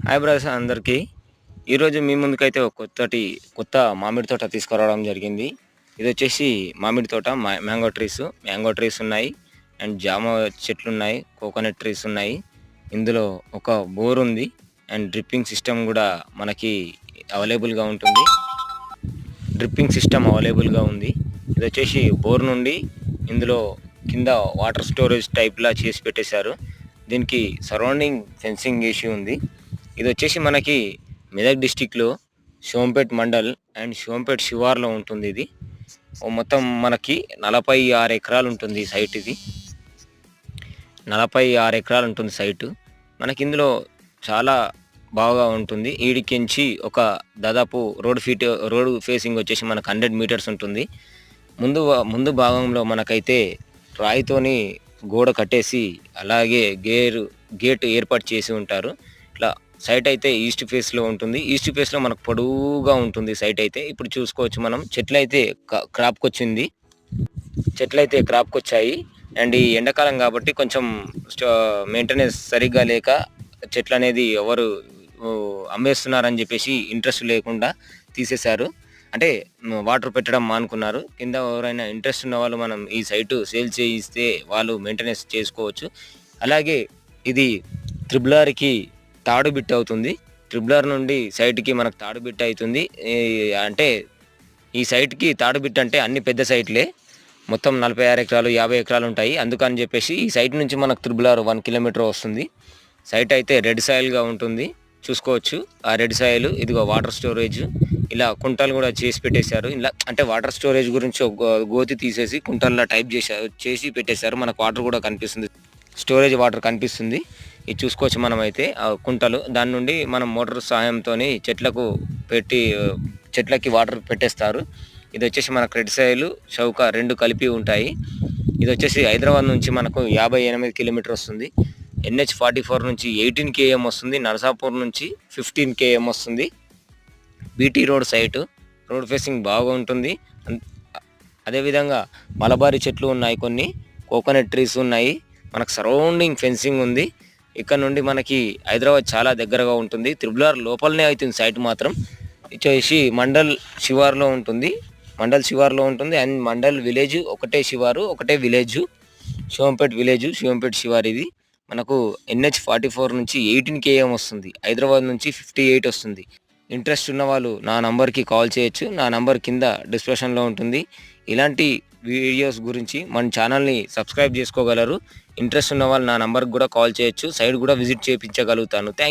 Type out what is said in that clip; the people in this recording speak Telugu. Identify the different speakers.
Speaker 1: హాయ్ బ్రదర్స్ అందరికీ. ఈరోజు మీ ముందుకైతే ఒక కొత్త మామిడి తోట తీసుకురావడం జరిగింది. ఇది వచ్చేసి మామిడి తోట, మ్యాంగో ట్రీస్ ఉన్నాయి, అండ్ జామ చెట్లు ఉన్నాయి, కోకోనట్ ట్రీస్ ఉన్నాయి. ఇందులో ఒక బోర్ ఉంది, అండ్ డ్రిప్పింగ్ సిస్టమ్ కూడా మనకి అవైలబుల్గా ఉంటుంది. ఇది వచ్చేసి బోర్ నుండి ఇందులో కింద వాటర్ స్టోరేజ్ టైప్లా చేసి పెట్టేశారు. దీనికి సరౌండింగ్ ఫెన్సింగ్ వేసి ఉంది. ఇది వచ్చేసి మనకి మెదక్ డిస్టిక్లో షోంపేట్ మండల్ అండ్ షోంపేట్ శివార్లో ఉంటుంది. ఇది మొత్తం మనకి 46 ఎకరాలు ఉంటుంది సైట్. ఇది 46 ఎకరాలు ఉంటుంది సైటు. మనకి ఇందులో చాలా బాగా ఉంటుంది. ఈడికించి ఒక దాదాపు రోడ్ ఫేసింగ్ వచ్చేసి మనకు 100 మీటర్స్ ఉంటుంది. ముందు భాగంలో మనకైతే రాయితోని గోడ కట్టేసి అలాగే గేట్ ఏర్పాటు చేసి ఉంటారు. ఇట్లా సైట్ అయితే ఈస్ట్ ఫేస్లో ఉంటుంది. ఈస్ట్ ఫేస్లో మనకు పొడవుగా ఉంటుంది సైట్ అయితే. ఇప్పుడు చూసుకోవచ్చు మనం, చెట్లు అయితే క్రాప్కి వచ్చాయి. అండ్ ఈ ఎండాకాలం కాబట్టి కొంచెం మెయింటెనెన్స్ సరిగ్గా లేక చెట్లు అనేది ఎవరు అమ్మేస్తున్నారని చెప్పేసి ఇంట్రెస్ట్ లేకుండా తీసేశారు. అంటే వాటర్ పెట్టడం మానుకున్నారు. కింద ఎవరైనా ఇంట్రెస్ట్ ఉన్న వాళ్ళు మనం ఈ సైటు సేల్ చేయిస్తే వాళ్ళు మెయింటెనెన్స్ చేసుకోవచ్చు. అలాగే ఇది త్రిబులార్కి తాడు బిట్ అవుతుంది. ట్రిబులర్ నుండి సైట్కి మనకు తాడు బిట్ అవుతుంది. అంటే ఈ సైట్కి తాడు బిట్ అంటే అన్ని పెద్ద సైట్లే, మొత్తం 46 ఎకరాలు 50 ఎకరాలు ఉంటాయి. అందుకని చెప్పేసి ఈ సైట్ నుంచి మనకు త్రిబులార్ 1 కిలోమీటర్ వస్తుంది. సైట్ అయితే రెడ్ సాయిల్గా ఉంటుంది, చూసుకోవచ్చు. ఆ రెడ్ సాయిల్ ఇదిగో వాటర్ స్టోరేజ్, ఇలా కుంటలు కూడా చేసి పెట్టేశారు. ఇలా అంటే వాటర్ స్టోరేజ్ గురించి గోతి తీసేసి కుంటల్లో టైప్ చేసి పెట్టేశారు. మనకు వాటర్ కూడా కనిపిస్తుంది, స్టోరేజ్ వాటర్ కనిపిస్తుంది. ఇది చూసుకోవచ్చు మనం అయితే ఆ కుంటలు. దాని నుండి మనం మోటార్ సహాయంతో చెట్లకి వాటర్ పెట్టేస్తారు. ఇది వచ్చేసి మనకు రెడ్ సాయిల్ చౌక 2 కలిపి ఉంటాయి. ఇది వచ్చేసి హైదరాబాద్ నుంచి మనకు 58 కిలోమీటర్ వస్తుంది. NH44 నుంచి 18 km వస్తుంది. నరసాపూర్ నుంచి 15 km వస్తుంది. BT road site, road facing బాగా ఉంటుంది. అదేవిధంగా మలబారీ చెట్లు ఉన్నాయి, కొన్ని కోకోనట్ ట్రీస్ ఉన్నాయి. మనకు సరౌండింగ్ ఫెన్సింగ్ ఉంది. ఇక్కడ నుండి మనకి హైదరాబాద్ చాలా దగ్గరగా ఉంటుంది. త్రిబులార్ లోపలనే అవుతుంది సైట్ మాత్రం. వచ్చేసి మండల్ శివార్లో ఉంటుంది. అండ్ మండల్ విలేజ్ ఒకటే శివారు, ఒకటే విలేజ్, షోంపేట్ విలేజ్, షోంపేట్ శివారు. ఇది మనకు NH44 నుంచి 18 km వస్తుంది. హైదరాబాద్ నుంచి 58 వస్తుంది. ఇంట్రెస్ట్ ఉన్న వాళ్ళు నా నంబర్కి కాల్ చేయొచ్చు. నా నంబర్ కింద డిస్క్రిప్షన్లో ఉంటుంది. ఇలాంటి వీడియోస్ గురించి మన ఛానల్ని సబ్స్క్రైబ్ చేసుకోగలరు. ఇంట్రెస్ట్ ఉన్న వాళ్ళు నా నంబర్కి కూడా కాల్ చేయొచ్చు. సైట్ కూడా విజిట్ చేయించగలుగుతాను. Thank you.